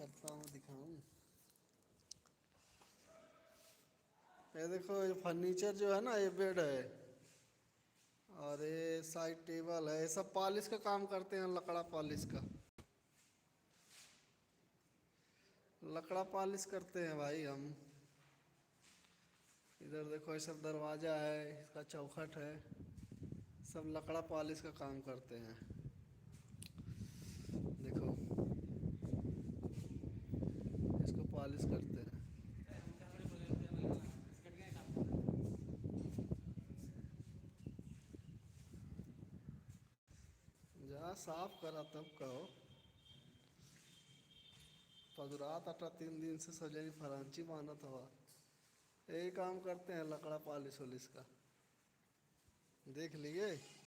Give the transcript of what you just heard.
करता हूँ, दिखाऊं। ये देखो, ये फर्नीचर जो है ना, ये बेड है और ये साइड टेबल है। ये सब पॉलिश का काम करते हैं, लकड़ा पॉलिश का। लकड़ा पॉलिश करते हैं भाई हम। इधर देखो, ये सब दरवाजा है, इसका चौखट है, सब लकड़ा पॉलिश का काम करते हैं। देखो, इसको पॉलिश करते हैं। जा साफ करा तब कहो। पदरात आटा 3 दिन से सजनी फरांची मानत हवा। यही काम करते हैं लकड़ा पॉलिश वॉलिश का। देख लिए।